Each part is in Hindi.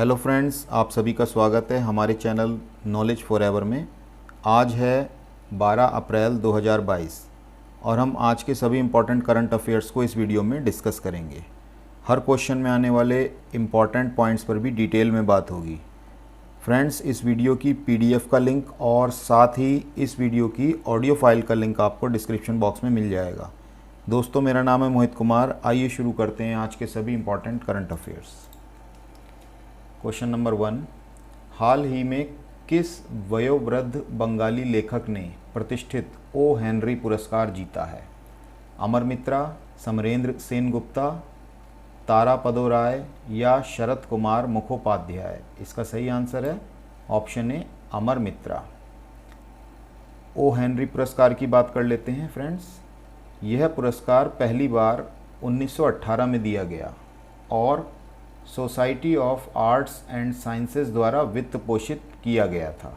हेलो फ्रेंड्स, आप सभी का स्वागत है हमारे चैनल नॉलेज फॉरएवर में। आज है 12 अप्रैल 2022 और हम आज के सभी इम्पॉर्टेंट करंट अफेयर्स को इस वीडियो में डिस्कस करेंगे। हर क्वेश्चन में आने वाले इम्पॉर्टेंट पॉइंट्स पर भी डिटेल में बात होगी। फ्रेंड्स, इस वीडियो की पीडीएफ का लिंक और साथ ही इस वीडियो की ऑडियो फाइल का लिंक आपको डिस्क्रिप्शन बॉक्स में मिल जाएगा। दोस्तों, मेरा नाम है मोहित कुमार। आइए शुरू करते हैं आज के सभी important current affairs. Question number 1, हाल ही में किस वयोवृद्ध बंगाली लेखक ने प्रतिष्ठित ओ हेनरी पुरस्कार जीता है? अमर मित्रा, समरेंद्र सेनगुप्ता, तारापदो राय या शरत कुमार मुखोपाध्याय? इसका सही आंसर है option A, Amar Mitra. O Henry पुरस्कार की बात कर लेते हैं फ्रेंड्स। यह पुरस्कार पहली बार 1918 में दिया गया और society of arts and sciences द्वारा वित्त पोषित किया गया था।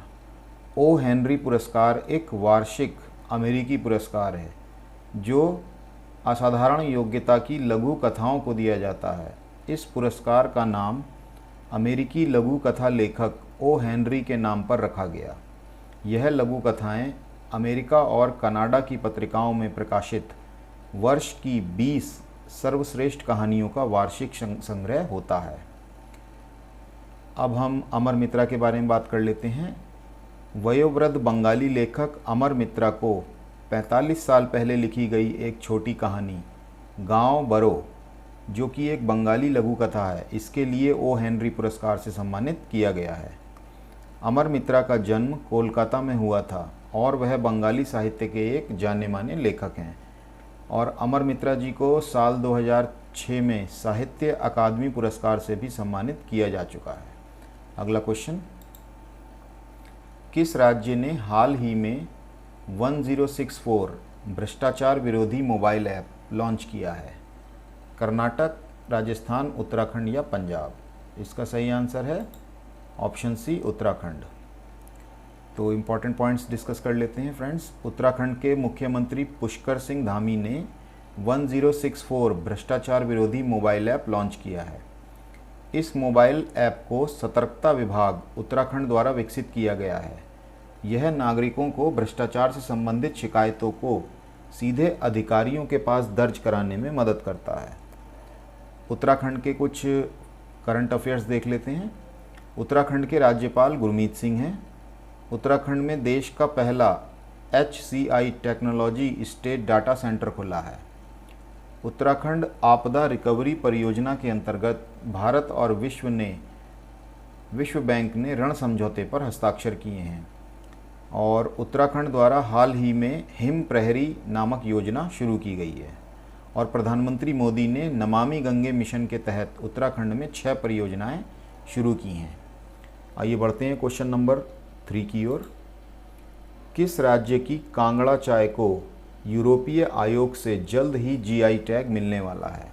ओ हेनरी पुरस्कार एक वार्षिक अमेरिकी पुरस्कार है जो असाधारण योग्यता की लघु कथाओं को दिया जाता है। इस पुरस्कार का नाम अमेरिकी लघु कथा लेखक ओ हेनरी के नाम पर रखा गया। यह लघु कथाएं अमेरिका और कनाडा की पत्रिकाओं में प्रकाशित वर्ष की 20 सर्वश्रेष्ठ कहानियों का वार्षिक संग्रह होता है। अब हम अमर मित्रा के बारे में बात कर लेते हैं। वयोवृद्ध बंगाली लेखक अमर मित्रा को 45 साल पहले लिखी गई एक छोटी कहानी गांव बरो, जो कि एक बंगाली लघु कथा है, इसके लिए ओ हेनरी पुरस्कार से सम्मानित किया गया है। अमर मित्रा का जन्म कोलकाता में हुआ था और वह बंगाली साहित्य के एक जाने माने लेखक हैं और अमर मित्रा जी को साल 2006 में साहित्य अकादमी पुरस्कार से भी सम्मानित किया जा चुका है। अगला क्वेश्चन, किस राज्य ने हाल ही में 1064 भ्रष्टाचार विरोधी मोबाइल ऐप लॉन्च किया है? कर्नाटक, राजस्थान, उत्तराखंड या पंजाब? इसका सही आंसर है ऑप्शन सी, उत्तराखंड। तो इम्पॉर्टेंट पॉइंट्स डिस्कस कर लेते हैं फ्रेंड्स। उत्तराखंड के मुख्यमंत्री पुष्कर सिंह धामी ने 1064 भ्रष्टाचार विरोधी मोबाइल ऐप लॉन्च किया है। इस मोबाइल ऐप को सतर्कता विभाग उत्तराखंड द्वारा विकसित किया गया है। यह नागरिकों को भ्रष्टाचार से संबंधित शिकायतों को सीधे अधिकारियों के पास दर्ज कराने में मदद करता है। उत्तराखंड के कुछ करंट अफेयर्स देख लेते हैं। उत्तराखंड के राज्यपाल गुरमीत सिंह हैं। उत्तराखंड में देश का पहला HCI technology state data centre खुला है। उत्तराखंड आपदा रिकवरी परियोजना के अंतर्गत भारत और विश्व बैंक ने ऋण समझौते पर हस्ताक्षर किए हैं और उत्तराखंड द्वारा हाल ही में हिम प्रहरी नामक योजना शुरू की गई है और प्रधानमंत्री मोदी ने नमामि गंगे मिशन के तहत उत्तराखंड में 6 परियोजनाएं शुरू की हैं। आइए बढ़ते हैं क्वेश्चन नंबर 3 की ओर। किस राज्य की कांगड़ा चाय को यूरोपीय आयोग से जल्द ही GI टैग मिलने वाला है?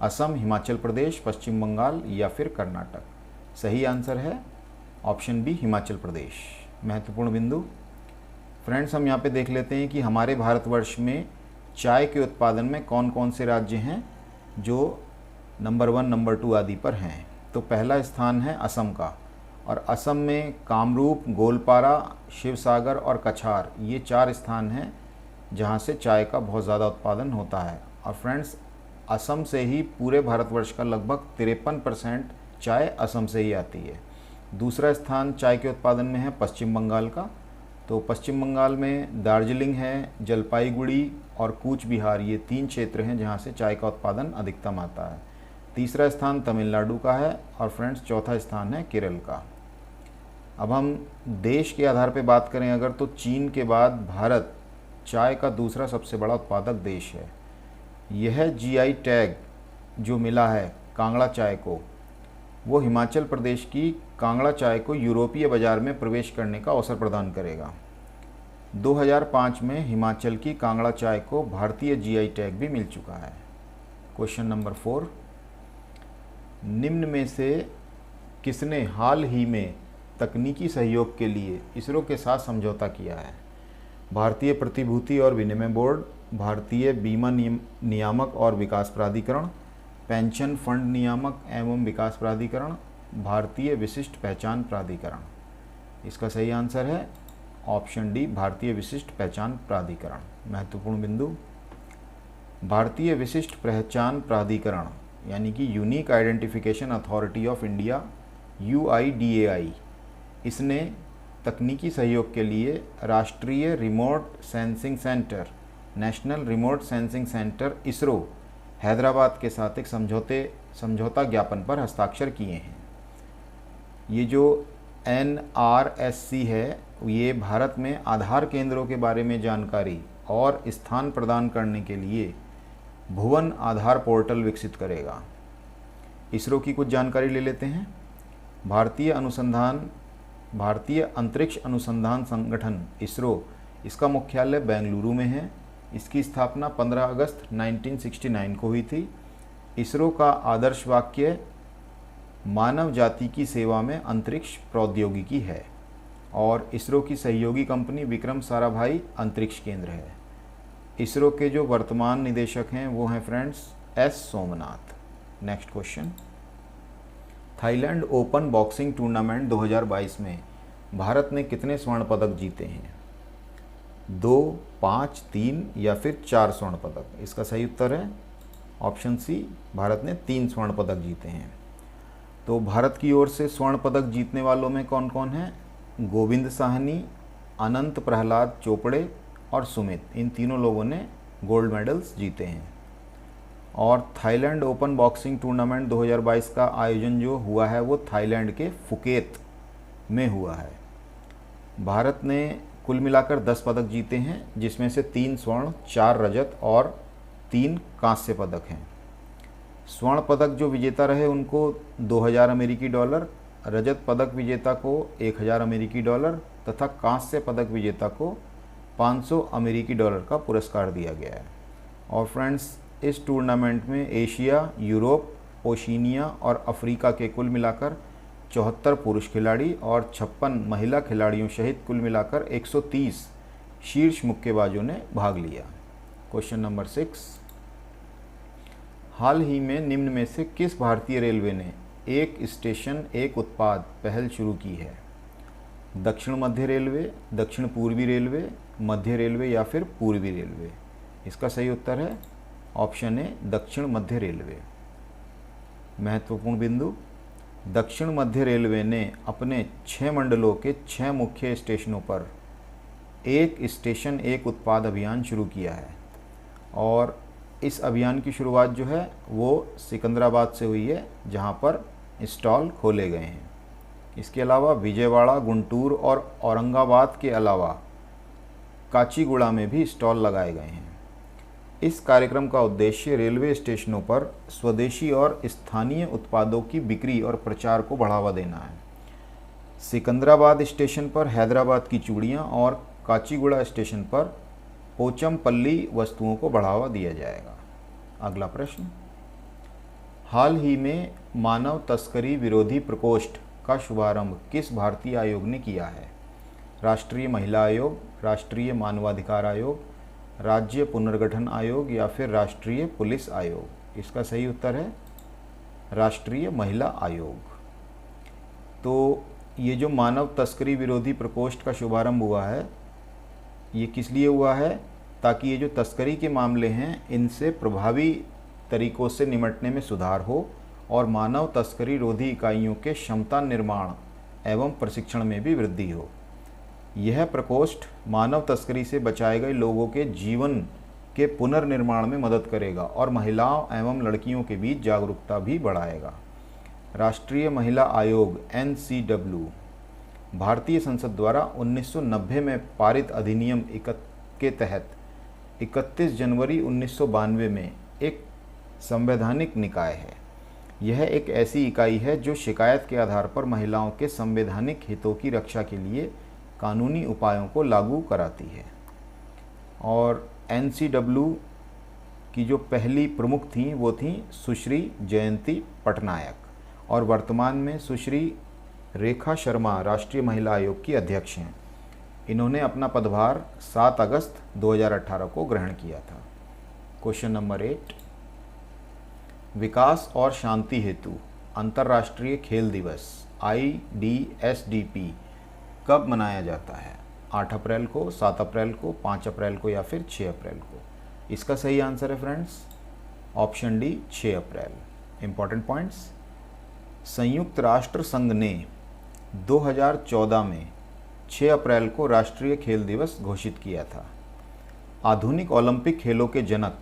असम, हिमाचल प्रदेश, पश्चिम बंगाल या फिर कर्नाटक? सही आंसर है ऑप्शन बी, हिमाचल प्रदेश। महत्वपूर्ण बिंदु फ्रेंड्स, हम यहाँ पे देख लेते हैं कि हमारे भारतवर्ष में चाय के उत्पादन में कौन कौन से राज्य हैं जो नंबर 1, नंबर 2 आदि पर हैं। तो पहला स्थान है असम का और असम में कामरूप, गोलपारा, शिवसागर और कछार, ये 4 स्थान हैं जहाँ से चाय का बहुत ज़्यादा उत्पादन होता है। और फ्रेंड्स, असम से ही पूरे भारतवर्ष का लगभग 53% चाय असम से ही आती है। दूसरा स्थान चाय के उत्पादन में है पश्चिम बंगाल का। तो पश्चिम बंगाल में दार्जिलिंग है, जलपाईगुड़ी और कूच बिहार, ये 3 क्षेत्र हैं जहाँ से चाय का उत्पादन अधिकतम आता है। तीसरा स्थान तमिलनाडु का है और फ्रेंड्स चौथा स्थान है केरल का। अब हम देश के आधार पर बात करें अगर, तो चीन के बाद भारत चाय का दूसरा सबसे बड़ा उत्पादक देश है। यह GI टैग जो मिला है कांगड़ा चाय को, वो हिमाचल प्रदेश की कांगड़ा चाय को यूरोपीय बाजार में प्रवेश करने का अवसर प्रदान करेगा। 2005 में हिमाचल की कांगड़ा चाय को भारतीय GI टैग भी मिल चुका है। क्वेश्चन नंबर 4, निम्न में से किसने हाल ही में तकनीकी सहयोग के लिए इसरो के साथ समझौता किया है? भारतीय प्रतिभूति और विनिमय बोर्ड, भारतीय बीमा नियामक और विकास प्राधिकरण, पेंशन फंड नियामक एवं विकास प्राधिकरण भारतीय विशिष्ट पहचान प्राधिकरण। इसका सही आंसर है ऑप्शन डी, भारतीय विशिष्ट पहचान प्राधिकरण। महत्वपूर्ण बिंदु, भारतीय विशिष्ट पहचान प्राधिकरण यानी कि unique identification authority of India UIDAI, इसने तकनीकी सहयोग के लिए राष्ट्रीय remote sensing centre, national remote sensing centre ISRO Hyderabad के साथ एक समझौता ज्ञापन पर हस्ताक्षर किए हैं। ये जो NRSC है ये भारत में आधार केंद्रों के बारे में जानकारी और स्थान प्रदान करने के लिए भुवन आधार पोर्टल विकसित करेगा। ISRO की कुछ जानकारी ले लेते हैं। भारतीय अंतरिक्ष अनुसंधान संगठन ISRO, इसका मुख्यालय बेंगलुरु में है। इसकी स्थापना 15 अगस्त 1969 को हुई थी। ISRO का आदर्श वाक्य मानव जाति की सेवा में अंतरिक्ष प्रौद्योगिकी है और ISRO की सहयोगी कंपनी विक्रम साराभाई अंतरिक्ष केंद्र है। ISRO के जो वर्तमान निदेशक हैं वो हैं friends S Somnath. Next question, Thailand open boxing tournament 2022 में भारत ने कितने स्वर्ण पदक जीते हैं? 2, 5, 3 या फिर 4 स्वर्ण पदक? इसका सही उत्तर है ऑप्शन सी, भारत ने 3 स्वर्ण पदक जीते हैं। तो भारत की ओर से स्वर्ण पदक जीतने वालों में कौन कौन है? गोविंद साहनी, अनंत प्रहलाद चोपड़े और सुमित, इन तीनों लोगों ने गोल्ड मेडल्स जीते हैं। और थाईलैंड ओपन बॉक्सिंग टूर्नामेंट 2022 का आयोजन जो हुआ है वो थाईलैंड के फुकेत में हुआ है। भारत ने कुल मिलाकर 10 पदक जीते हैं, जिसमें से 3 स्वर्ण, 4 रजत और 3 कांस्य पदक हैं। स्वर्ण पदक जो विजेता रहे उनको 2000 अमेरिकी डॉलर, रजत पदक विजेता को 1000 अमेरिकी डॉलर तथा कांस्य पदक विजेता को 500 अमेरिकी डॉलर का पुरस्कार दिया गया है। और फ्रेंड्स, इस टूर्नामेंट में एशिया, यूरोप, ओशिनिया और अफ्रीका के कुल मिलाकर 74 पुरुष खिलाड़ी और 56 महिला खिलाड़ियों सहित कुल मिलाकर 130 शीर्ष मुक्केबाजों ने भाग लिया। क्वेश्चन नंबर 6, हाल ही में निम्न में से किस भारतीय रेलवे ने एक स्टेशन एक उत्पाद पहल शुरू की है? दक्षिण मध्य रेलवे, दक्षिण पूर्वी रेलवे, मध्य रेलवे या फिर पूर्वी रेलवे? इसका सही उत्तर है ऑप्शन ए, दक्षिण मध्य रेलवे। महत्वपूर्ण बिंदु, दक्षिण मध्य रेलवे ने अपने 6 मंडलों के 6 मुख्य स्टेशनों पर एक स्टेशन एक उत्पाद अभियान शुरू किया है और इस अभियान की शुरुआत जो है वो सिकंदराबाद से हुई है, जहां पर स्टॉल खोले गए हैं। इसके अलावा विजयवाड़ा, गुंटूर और औरंगाबाद के अलावा काचीगुड़ा में भी स्टॉल लगाए गए हैं। इस कार्यक्रम का उद्देश्य रेलवे स्टेशनों पर स्वदेशी और स्थानीय उत्पादों की बिक्री और प्रचार को बढ़ावा देना है। सिकंदराबाद स्टेशन पर हैदराबाद की चूड़ियाँ और काचीगुड़ा स्टेशन पर पोचमपल्ली वस्तुओं को बढ़ावा दिया जाएगा। अगला प्रश्न, हाल ही में मानव तस्करी विरोधी प्रकोष्ठ का शुभारंभ किस भारतीय आयोग ने किया है? राष्ट्रीय महिला आयोग, राष्ट्रीय मानवाधिकार आयोग, राज्य पुनर्गठन आयोग या फिर राष्ट्रीय पुलिस आयोग? इसका सही उत्तर है राष्ट्रीय महिला आयोग। तो ये जो मानव तस्करी विरोधी प्रकोष्ठ का शुभारंभ हुआ है ये किस लिए हुआ है? ताकि ये जो तस्करी के मामले हैं इनसे प्रभावी तरीकों से निपटने में सुधार हो और मानव तस्करी रोधी इकाइयों के क्षमता निर्माण एवं प्रशिक्षण में भी वृद्धि हो। यह प्रकोष्ठ मानव तस्करी से बचाए गए लोगों के जीवन के पुनर्निर्माण में मदद करेगा और महिलाओं एवं लड़कियों के बीच जागरूकता भी बढ़ाएगा। राष्ट्रीय महिला आयोग NCW भारतीय संसद द्वारा 1990 में पारित अधिनियम के तहत 31 जनवरी 1992 में एक संवैधानिक निकाय है। यह एक ऐसी इकाई है जो शिकायत के आधार पर महिलाओं के संवैधानिक हितों की रक्षा के लिए कानूनी उपायों को लागू कराती है। और NCW की जो पहली प्रमुख थी वो थी सुश्री जयंती पटनायक और वर्तमान में सुश्री रेखा शर्मा राष्ट्रीय महिला आयोग की अध्यक्ष हैं। इन्होंने अपना पदभार 7 अगस्त 2018 को ग्रहण किया था। क्वेश्चन नंबर 8, विकास और शांति हेतु अंतर्राष्ट्रीय खेल दिवस IDSDP कब मनाया जाता है? 8 अप्रैल को, 7 अप्रैल को, 5 अप्रैल को या फिर 6 अप्रैल को? इसका सही आंसर है फ्रेंड्स ऑप्शन डी 6 अप्रैल। इम्पॉर्टेंट पॉइंट्स, संयुक्त राष्ट्र संघ ने 2014 में 6 अप्रैल को राष्ट्रीय खेल दिवस घोषित किया था। आधुनिक ओलंपिक खेलों के जनक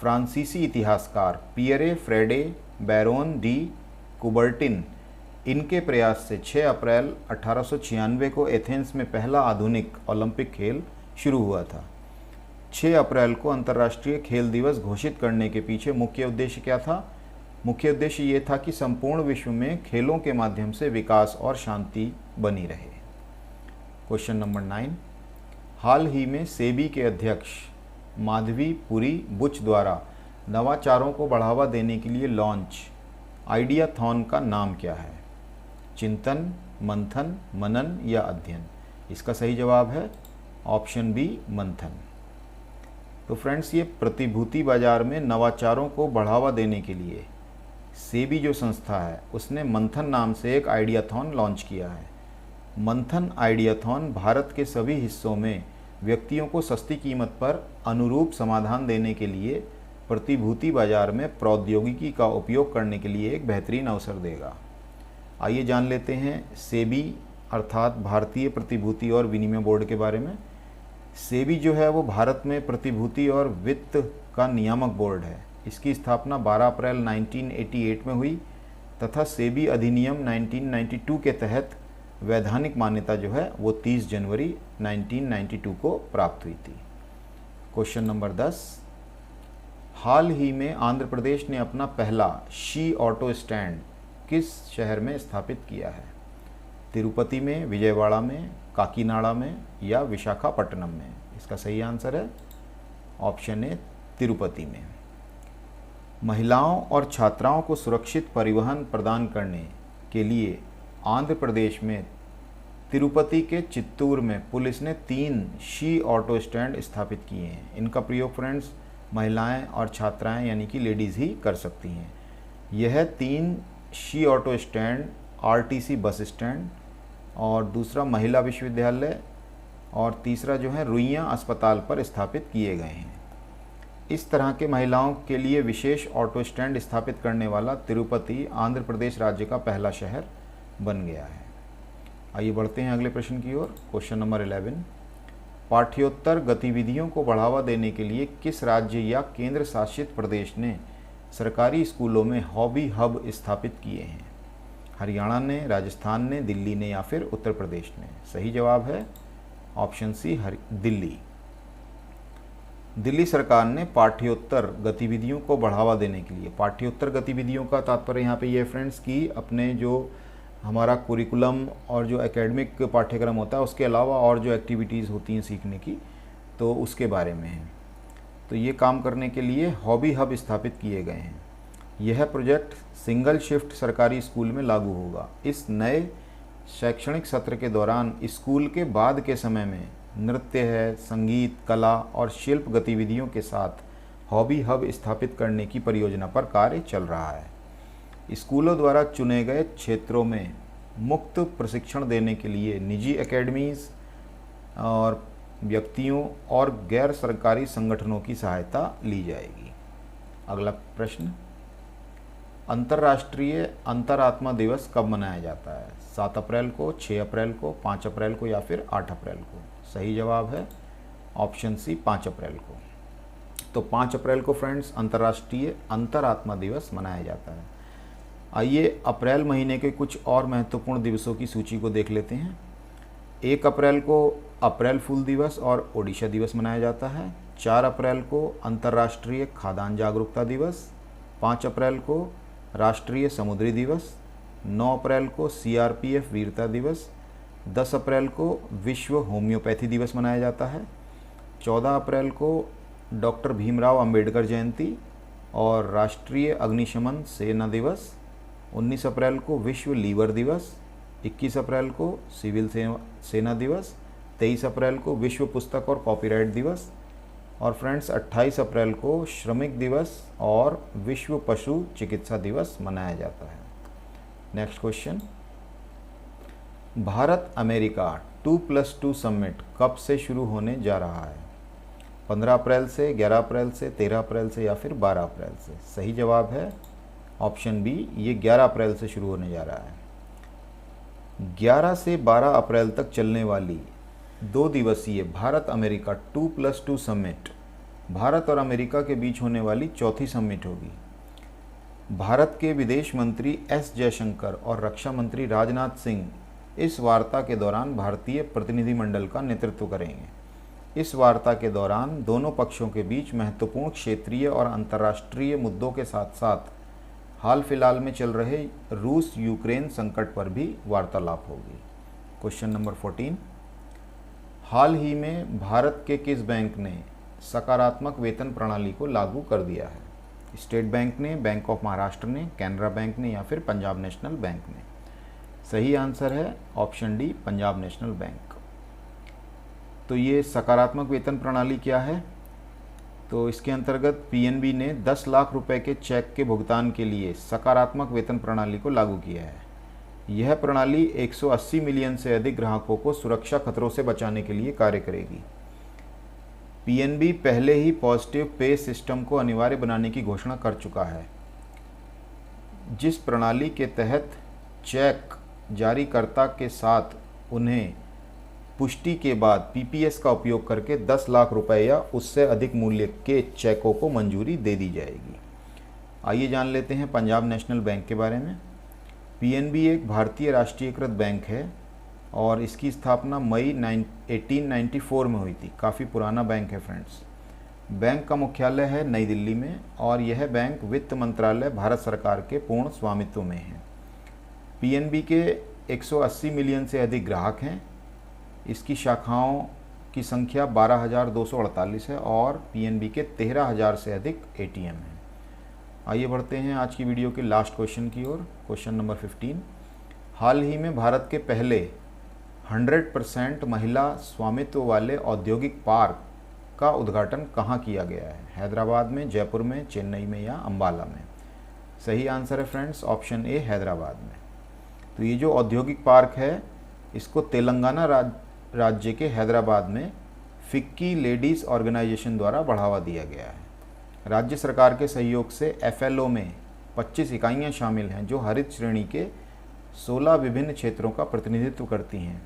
फ्रांसीसी इतिहासकार पियरे फ्रेडे बैरोन डी कुबर्टिन, इनके प्रयास से 6 अप्रैल 1896 को एथेंस में पहला आधुनिक ओलंपिक खेल शुरू हुआ था। 6 अप्रैल को अंतर्राष्ट्रीय खेल दिवस घोषित करने के पीछे मुख्य उद्देश्य क्या था? मुख्य उद्देश्य ये था कि संपूर्ण विश्व में खेलों के माध्यम से विकास और शांति बनी रहे। क्वेश्चन नंबर 9, हाल ही में सेबी के अध्यक्ष माधवी पुरी बुच द्वारा नवाचारों को बढ़ावा देने के लिए लॉन्च आइडियाथॉन का नाम क्या है? चिंतन, मंथन, मनन या अध्ययन? इसका सही जवाब है ऑप्शन बी मंथन। तो फ्रेंड्स, ये प्रतिभूति बाजार में नवाचारों को बढ़ावा देने के लिए सेबी जो संस्था है उसने मंथन नाम से एक आइडियाथॉन लॉन्च किया है। मंथन आइडियाथॉन भारत के सभी हिस्सों में व्यक्तियों को सस्ती कीमत पर अनुरूप समाधान देने के लिए प्रतिभूति बाजार में प्रौद्योगिकी का उपयोग करने के लिए एक बेहतरीन अवसर देगा। आइए जान लेते हैं सेबी अर्थात भारतीय प्रतिभूति और विनिमय बोर्ड के बारे में। सेबी जो है वो भारत में प्रतिभूति और वित्त का नियामक बोर्ड है। इसकी स्थापना 12 अप्रैल 1988 में हुई तथा सेबी अधिनियम 1992 के तहत वैधानिक मान्यता जो है वो 30 जनवरी 1992 को प्राप्त हुई थी। क्वेश्चन नंबर 10, हाल ही में आंध्र प्रदेश ने अपना पहला शी ऑटो स्टैंड किस शहर में स्थापित किया है? तिरुपति में, विजयवाड़ा में, काकीनाडा में या विशाखापट्टनम में? इसका सही आंसर है ऑप्शन ए तिरुपति में। महिलाओं और छात्राओं को सुरक्षित परिवहन प्रदान करने के लिए आंध्र प्रदेश में तिरुपति के चित्तूर में पुलिस ने 3 शी ऑटो स्टैंड स्थापित किए हैं। इनका प्रयोग फ्रेंड्स महिलाएं और छात्राएं यानी कि लेडीज़ ही कर सकती हैं। यह 3 she auto stand RTC bus stand और दूसरा महिला विश्वविद्यालय और तीसरा जो है रुइयां अस्पताल पर स्थापित किए गए हैं। इस तरह के महिलाओं के लिए विशेष ऑटो स्टैंड स्थापित करने वाला तिरुपति आंध्र प्रदेश राज्य का पहला शहर बन गया है। आइए बढ़ते हैं अगले प्रश्न की ओर। क्वेश्चन नंबर 11, पाठ्योत्तर गतिविधियों को बढ़ावा देने के लिए किस राज्य या केंद्र शासित प्रदेश ने सरकारी स्कूलों में हॉबी हब स्थापित किए हैं? हरियाणा ने, राजस्थान ने, दिल्ली ने या फिर उत्तर प्रदेश ने? सही जवाब है ऑप्शन सी दिल्ली। दिल्ली सरकार ने पाठ्योत्तर गतिविधियों को बढ़ावा देने के लिए, पाठ्योत्तर गतिविधियों का तात्पर्य यहाँ पे ये फ्रेंड्स कि अपने जो हमारा कुरिकुलम और जो एकेडमिक पाठ्यक्रम होता है उसके अलावा और जो एक्टिविटीज़ होती हैं सीखने की, तो उसके बारे में है। तो ये काम करने के लिए हॉबी हब स्थापित किए गए हैं। यह प्रोजेक्ट सिंगल शिफ्ट सरकारी स्कूल में लागू होगा। इस नए शैक्षणिक सत्र के दौरान स्कूल के बाद के समय में नृत्य है, संगीत, कला और शिल्प गतिविधियों के साथ हॉबी हब स्थापित करने की परियोजना पर कार्य चल रहा है। स्कूलों द्वारा चुने गए क्षेत्रों में मुक्त प्रशिक्षण देने के लिए निजी एकेडमीज़ और व्यक्तियों और गैर सरकारी संगठनों की सहायता ली जाएगी। अगला प्रश्न, अंतर्राष्ट्रीय अंतरात्मा दिवस कब मनाया जाता है? 7 अप्रैल को, 6 अप्रैल को, 5 अप्रैल को या फिर 8 अप्रैल को? सही जवाब है ऑप्शन सी 5 अप्रैल को। तो 5 अप्रैल को फ्रेंड्स अंतर्राष्ट्रीय अंतरात्मा दिवस मनाया जाता है। आइए अप्रैल महीने के कुछ और महत्वपूर्ण दिवसों की सूची को देख लेते हैं। 1 अप्रैल को अप्रैल फूल दिवस और ओडिशा दिवस मनाया जाता है। 4 अप्रैल को अंतर्राष्ट्रीय खाद्यान्न जागरूकता दिवस। 5 अप्रैल को राष्ट्रीय समुद्री दिवस। 9 अप्रैल को CRPF वीरता दिवस। 10 अप्रैल को विश्व होम्योपैथी दिवस मनाया जाता है। 14 अप्रैल को डॉक्टर भीमराव अंबेडकर जयंती और राष्ट्रीय अग्निशमन सेना दिवस। 19 अप्रैल को विश्व लीवर दिवस। 21 अप्रैल को सिविल सेना दिवस। 23 अप्रैल को विश्व पुस्तक और कॉपीराइट दिवस और फ्रेंड्स 28 अप्रैल को श्रमिक दिवस और विश्व पशु चिकित्सा दिवस मनाया जाता है। Next question, Bharat America 2+2 summit कब से शुरू होने जा रहा है? 15 अप्रैल से, 11 अप्रैल से, 13 अप्रैल से या फिर 12 अप्रैल से? सही जवाब है ऑप्शन बी, ये 11 अप्रैल से शुरू होने जा रहा है। 11 से 12 अप्रैल तक चलने वाली 2 दिवसीय भारत अमेरिका 2+2 समिट भारत और अमेरिका के बीच होने वाली चौथी समिट होगी। भारत के विदेश मंत्री एस जयशंकर और रक्षा मंत्री राजनाथ सिंह इस वार्ता के दौरान भारतीय प्रतिनिधिमंडल का नेतृत्व करेंगे। इस वार्ता के दौरान दोनों पक्षों के बीच महत्वपूर्ण क्षेत्रीय और अंतर्राष्ट्रीय मुद्दों के साथ साथ हाल फिलहाल में चल रहे रूस यूक्रेन संकट पर भी वार्तालाप होगी। क्वेश्चन नंबर 14, हाल ही में भारत के किस बैंक ने सकारात्मक वेतन प्रणाली को लागू कर दिया है? स्टेट बैंक ने, बैंक ऑफ महाराष्ट्र ने, कैनरा बैंक ने या फिर पंजाब नेशनल बैंक ने? सही आंसर है option D, Punjab national bank. तो ये सकारात्मक वेतन प्रणाली क्या है? तो इसके अंतर्गत पीएनबी ने 10 लाख रुपए के चेक के भुगतान के लिए सकारात्मक वेतन प्रणाली को लागू किया है। यह प्रणाली 180 मिलियन से अधिक ग्राहकों को सुरक्षा खतरों से बचाने के लिए कार्य करेगी। पीएनबी पहले ही पॉजिटिव पे सिस्टम को अनिवार्य बनाने की घोषणा कर चुका है, जिस प्रणाली के तहत चेक जारीकर्ता के साथ उन्हें पुष्टि के बाद पीपीएस का उपयोग करके 10 लाख रुपए या उससे अधिक मूल्य के चेकों को मंजूरी दे दी जाएगी। आइए जान लेते हैं पंजाब नेशनल बैंक के बारे में। पीएनबी एक भारतीय राष्ट्रीयकृत बैंक है और इसकी स्थापना मई 1894 में हुई थी। काफ़ी पुराना बैंक है फ्रेंड्स। बैंक का मुख्यालय है नई दिल्ली में और यह बैंक वित्त मंत्रालय भारत सरकार के पूर्ण स्वामित्व में है। पीएनबी के 180 मिलियन से अधिक ग्राहक हैं। इसकी शाखाओं की संख्या 12,248 है और पीएनबी के 13,000 से अधिक एटीएम हैं। आइए बढ़ते हैं आज की वीडियो के लास्ट क्वेश्चन की ओर। क्वेश्चन नंबर 15, हाल ही में भारत के पहले 100% महिला स्वामित्व वाले औद्योगिक पार्क का उद्घाटन कहाँ किया गया है? हैदराबाद में, जयपुर में, चेन्नई में या अम्बाला में? सही आंसर है फ्रेंड्स ऑप्शन ए, हैदराबाद में। तो ये जो औद्योगिक पार्क है इसको तेलंगाना राज्य के हैदराबाद में फिक्की लेडीज़ ऑर्गेनाइजेशन द्वारा बढ़ावा दिया गया है। राज्य सरकार के सहयोग से एफएलओ में 25 इकाइयाँ शामिल हैं जो हरित श्रेणी के 16 विभिन्न क्षेत्रों का प्रतिनिधित्व करती हैं।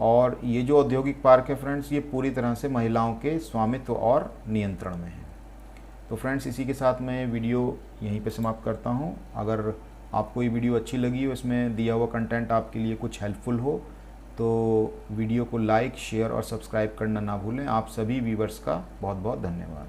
और ये जो औद्योगिक पार्क है फ्रेंड्स, ये पूरी तरह से महिलाओं के स्वामित्व और नियंत्रण में है। तो फ्रेंड्स, इसी के साथ मैं वीडियो यहीं पे समाप्त करता हूँ। अगर आपको ये वीडियो अच्छी लगी हो, इसमें दिया हुआ कंटेंट आपके लिए कुछ हेल्पफुल हो, तो वीडियो को लाइक, शेयर और सब्सक्राइब करना ना भूलें। आप सभी व्यूवर्स का बहुत बहुत धन्यवाद।